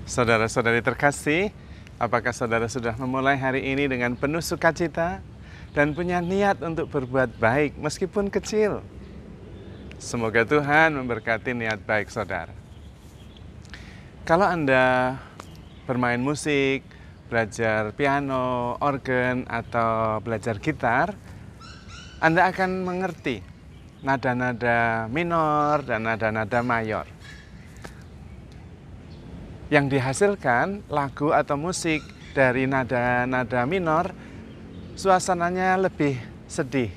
Saudara-saudari terkasih, apakah saudara sudah memulai hari ini dengan penuh sukacita dan punya niat untuk berbuat baik meskipun kecil? Semoga Tuhan memberkati niat baik saudara. Kalau Anda bermain musik, belajar piano, organ, atau belajar gitar, Anda akan mengerti nada-nada minor dan nada-nada mayor. Yang dihasilkan lagu atau musik dari nada-nada minor, suasananya lebih sedih,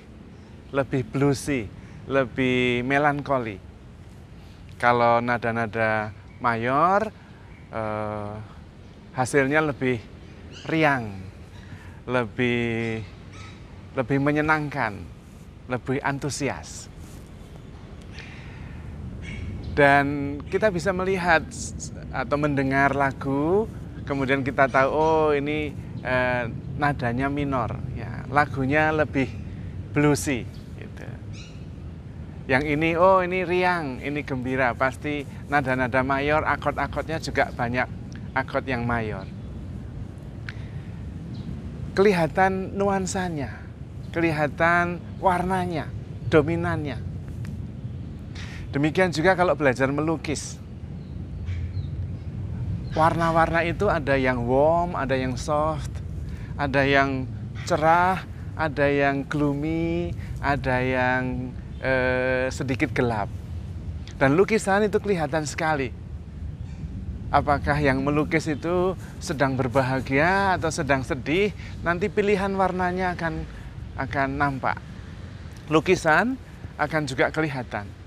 lebih bluesy, lebih melankoli. Kalau nada-nada mayor, hasilnya lebih riang, lebih menyenangkan, lebih antusias. Dan kita bisa melihat atau mendengar lagu, kemudian kita tahu, oh ini nadanya minor, ya, lagunya lebih bluesy. Gitu. Yang ini, oh ini riang, ini gembira, pasti nada-nada mayor, akord-akordnya juga banyak akord yang mayor. Kelihatan nuansanya, kelihatan warnanya, dominannya. Demikian juga kalau belajar melukis. Warna-warna itu ada yang warm, ada yang soft, ada yang cerah, ada yang gloomy, ada yang sedikit gelap. Dan lukisan itu kelihatan sekali. Apakah yang melukis itu sedang berbahagia atau sedang sedih, nanti pilihan warnanya akan nampak. Lukisan akan juga kelihatan.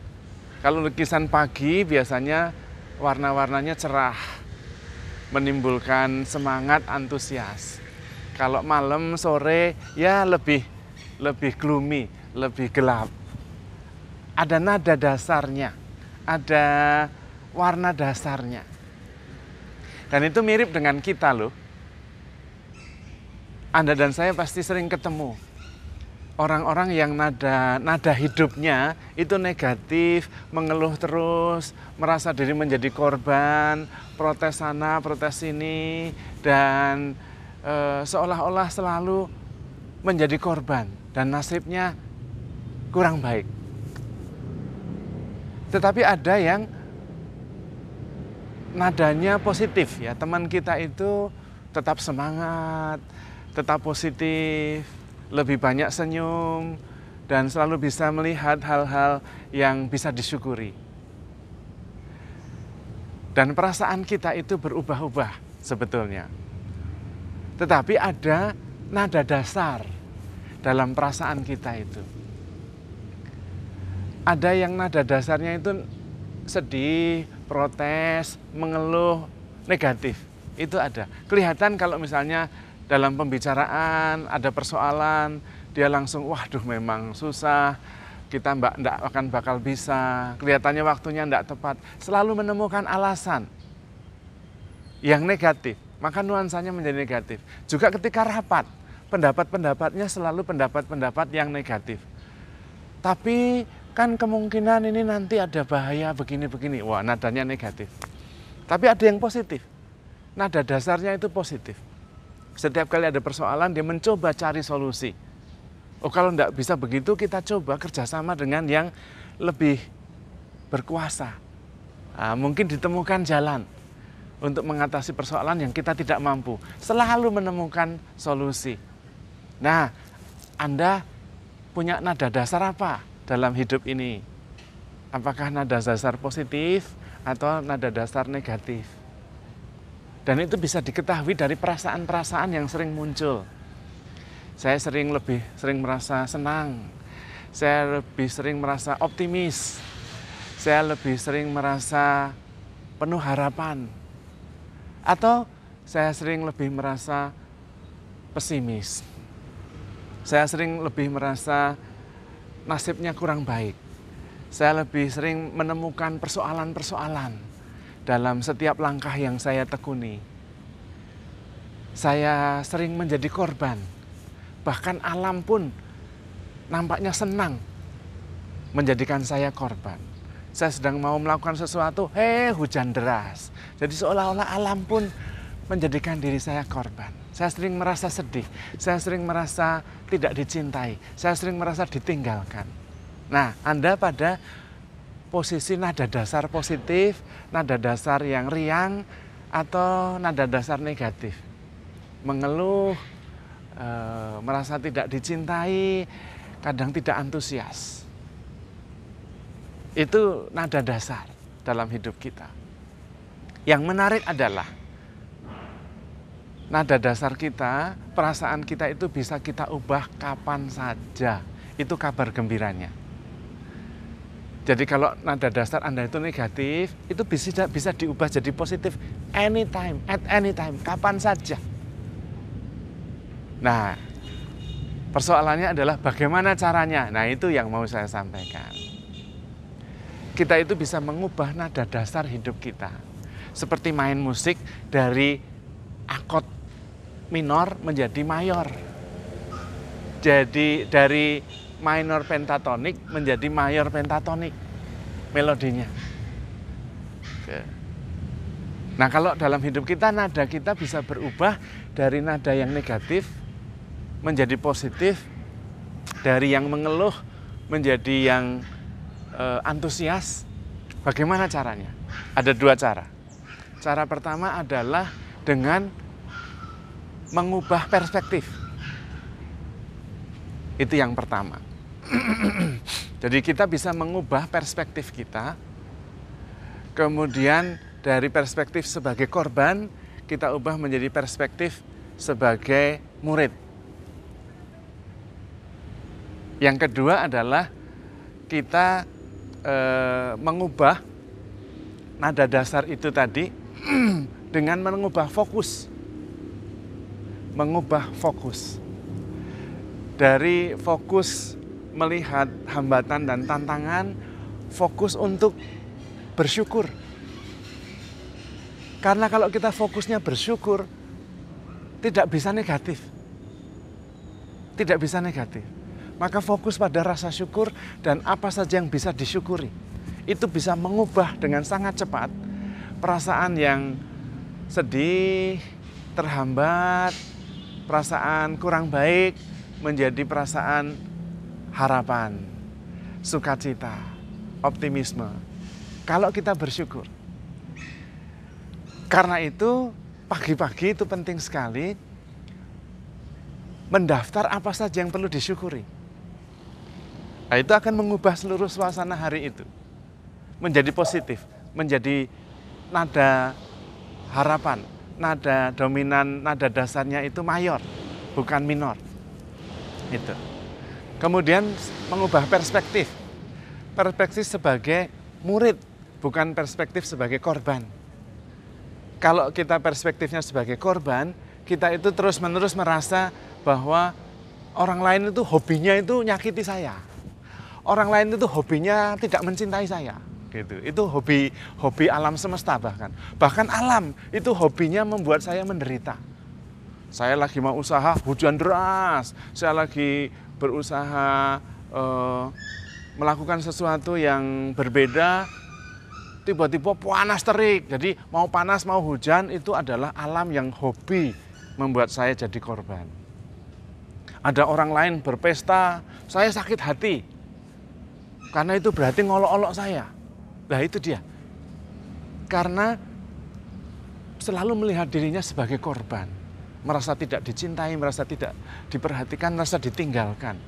Kalau lukisan pagi biasanya warna-warnanya cerah, menimbulkan semangat, antusias. Kalau malam, sore, ya lebih gloomy, lebih gelap. Ada nada dasarnya, ada warna dasarnya. Dan itu mirip dengan kita loh. Anda dan saya pasti sering ketemu orang-orang yang nada hidupnya itu negatif, mengeluh terus, merasa diri menjadi korban, protes sana, protes sini, dan seolah-olah selalu menjadi korban dan nasibnya kurang baik. Tetapi ada yang nadanya positif, ya, teman kita itu tetap semangat, tetap positif, lebih banyak senyum, dan selalu bisa melihat hal-hal yang bisa disyukuri. Dan perasaan kita itu berubah-ubah sebetulnya. Tetapi ada nada dasar dalam perasaan kita itu. Ada yang nada dasarnya itu sedih, protes, mengeluh, negatif. Itu ada. Kelihatan kalau misalnya dalam pembicaraan ada persoalan, dia langsung, waduh memang susah, kita nggak akan bakal bisa, kelihatannya waktunya nggak tepat. Selalu menemukan alasan yang negatif, maka nuansanya menjadi negatif. Juga ketika rapat, pendapat-pendapatnya selalu pendapat-pendapat yang negatif. Tapi kan kemungkinan ini nanti ada bahaya begini-begini, wah nadanya negatif. Tapi ada yang positif, nada dasarnya itu positif. Setiap kali ada persoalan, dia mencoba cari solusi. Oh, kalau tidak bisa begitu, kita coba kerjasama dengan yang lebih berkuasa. Nah, mungkin ditemukan jalan untuk mengatasi persoalan yang kita tidak mampu. Selalu menemukan solusi. Nah, Anda punya nada dasar apa dalam hidup ini? Apakah nada dasar positif atau nada dasar negatif? Dan itu bisa diketahui dari perasaan-perasaan yang sering muncul. Saya lebih sering merasa senang. Saya lebih sering merasa optimis. Saya lebih sering merasa penuh harapan. Atau saya sering lebih merasa pesimis. Saya sering lebih merasa nasibnya kurang baik. Saya lebih sering menemukan persoalan-persoalan dalam setiap langkah yang saya tekuni. Saya sering menjadi korban. Bahkan alam pun nampaknya senang menjadikan saya korban. Saya sedang mau melakukan sesuatu, hujan deras. Jadi seolah-olah alam pun menjadikan diri saya korban. Saya sering merasa sedih, saya sering merasa tidak dicintai, saya sering merasa ditinggalkan. Nah, Anda pada posisi nada dasar positif, nada dasar yang riang, atau nada dasar negatif. Mengeluh, merasa tidak dicintai, kadang tidak antusias. Itu nada dasar dalam hidup kita. Yang menarik adalah nada dasar kita, perasaan kita itu bisa kita ubah kapan saja. Itu kabar gembiranya. Jadi kalau nada dasar Anda itu negatif, itu bisa diubah jadi positif anytime, at any time, kapan saja. Nah, persoalannya adalah bagaimana caranya. Nah, itu yang mau saya sampaikan. Kita itu bisa mengubah nada dasar hidup kita. Seperti main musik dari akord minor menjadi mayor. Jadi dari minor pentatonik menjadi mayor pentatonik melodinya. Nah, kalau dalam hidup kita nada kita bisa berubah dari nada yang negatif menjadi positif, dari yang mengeluh menjadi yang antusias. Bagaimana caranya? Ada dua cara. Cara pertama adalah dengan mengubah perspektif. Itu yang pertama. Jadi kita bisa mengubah perspektif kita. Kemudian dari perspektif sebagai korban, kita ubah menjadi perspektif sebagai murid. Yang kedua adalah kita mengubah nada dasar itu tadi dengan mengubah fokus. Mengubah fokus. Dari fokus melihat hambatan dan tantangan, fokus untuk bersyukur. Karena kalau kita fokusnya bersyukur, tidak bisa negatif. Tidak bisa negatif. Maka fokus pada rasa syukur dan apa saja yang bisa disyukuri. Itu bisa mengubah dengan sangat cepat perasaan yang sedih, terhambat, perasaan kurang baik menjadi perasaan harapan, sukacita, optimisme. Kalau kita bersyukur. Karena itu pagi-pagi itu penting sekali mendaftar apa saja yang perlu disyukuri. Nah, itu akan mengubah seluruh suasana hari itu menjadi positif, menjadi nada harapan, nada dominan, nada dasarnya itu mayor, bukan minor. Itu. Kemudian mengubah perspektif. Perspektif sebagai murid, bukan perspektif sebagai korban. Kalau kita perspektifnya sebagai korban, kita itu terus-menerus merasa bahwa orang lain itu hobinya itu nyakiti saya. Orang lain itu hobinya tidak mencintai saya. Gitu. Itu hobi alam semesta bahkan. Bahkan alam itu hobinya membuat saya menderita. Saya lagi mau usaha hujan deras, saya lagi berusaha melakukan sesuatu yang berbeda, tiba-tiba panas terik. Jadi mau panas mau hujan itu adalah alam yang hobi membuat saya jadi korban. Ada orang lain berpesta, saya sakit hati. Karena itu berarti ngolok-olok saya. Nah itu dia. Karena selalu melihat dirinya sebagai korban. Merasa tidak dicintai, merasa tidak diperhatikan, merasa ditinggalkan.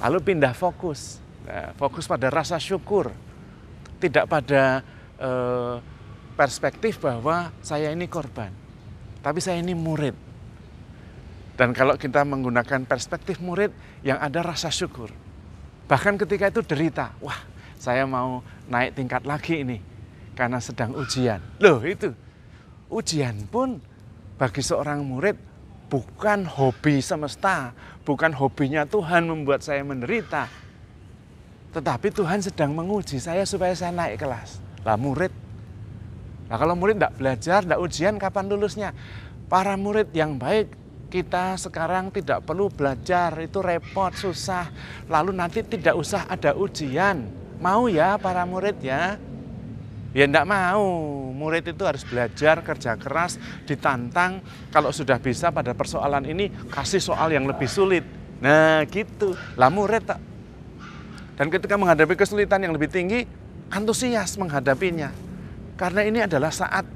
Lalu pindah fokus. Nah, fokus pada rasa syukur. Tidak pada perspektif bahwa saya ini korban. Tapi saya ini murid. Dan kalau kita menggunakan perspektif murid yang ada rasa syukur. Bahkan ketika itu derita, wah saya mau naik tingkat lagi ini karena sedang ujian. Loh itu, ujian pun bagi seorang murid bukan hobi semesta, bukan hobinya Tuhan membuat saya menderita. Tetapi Tuhan sedang menguji saya supaya saya naik kelas. Lah murid, nah kalau murid tidak belajar, tidak ujian, kapan lulusnya? Para murid yang baik, kita sekarang tidak perlu belajar, itu repot, susah. Lalu nanti tidak usah ada ujian. Mau ya para murid ya? Ya enggak mau. Murid itu harus belajar, kerja keras, ditantang. Kalau sudah bisa pada persoalan ini, kasih soal yang lebih sulit. Nah gitu. Lah murid tak. Dan ketika menghadapi kesulitan yang lebih tinggi, antusias menghadapinya. Karena ini adalah saat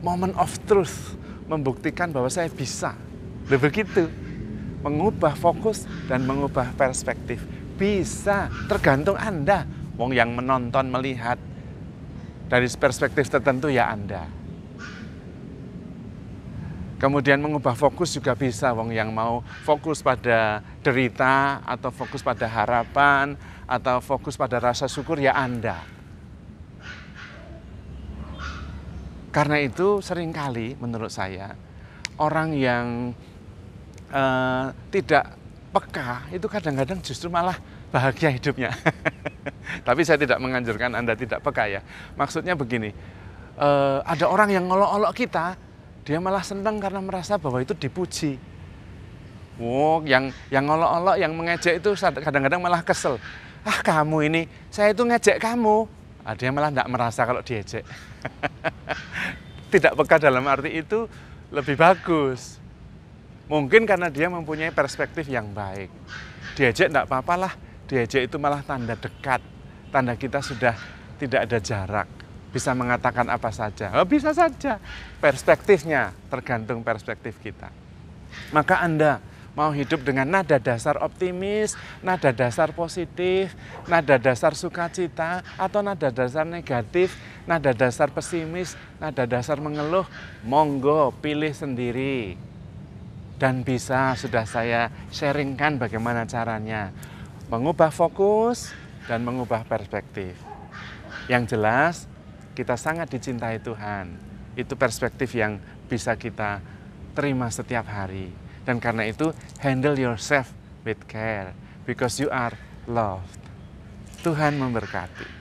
moment of truth. Membuktikan bahwa saya bisa. Begitu. Mengubah fokus dan mengubah perspektif. Bisa, tergantung Anda. Wong yang menonton, melihat dari perspektif tertentu ya Anda. Kemudian mengubah fokus juga bisa. Wong yang mau fokus pada derita, atau fokus pada harapan, atau fokus pada rasa syukur ya Anda. Karena itu seringkali menurut saya, orang yang tidak peka itu kadang-kadang justru malah bahagia hidupnya. Tapi saya tidak menganjurkan Anda tidak peka ya. Maksudnya begini, ada orang yang ngolok-olok kita, dia malah senang karena merasa bahwa itu dipuji. Oh, yang ngolok-olok, yang mengejek itu kadang-kadang malah kesel. Ah kamu ini, saya itu ngejek kamu. Dia malah tidak merasa kalau diejek. Tidak peka dalam arti itu lebih bagus. Mungkin karena dia mempunyai perspektif yang baik. Diejek tidak apa-apa lah. Diejek itu malah tanda dekat. Tanda kita sudah tidak ada jarak. Bisa mengatakan apa saja. Oh, bisa saja. Perspektifnya tergantung perspektif kita. Maka Anda mau hidup dengan nada dasar optimis, nada dasar positif, nada dasar sukacita, atau nada dasar negatif, nada dasar pesimis, nada dasar mengeluh, monggo pilih sendiri. Dan bisa sudah saya sharingkan bagaimana caranya. Mengubah fokus dan mengubah perspektif. Yang jelas, kita sangat dicintai Tuhan. Itu perspektif yang bisa kita terima setiap hari. Dan karena itu, handle yourself with care. Because you are loved. Tuhan memberkati.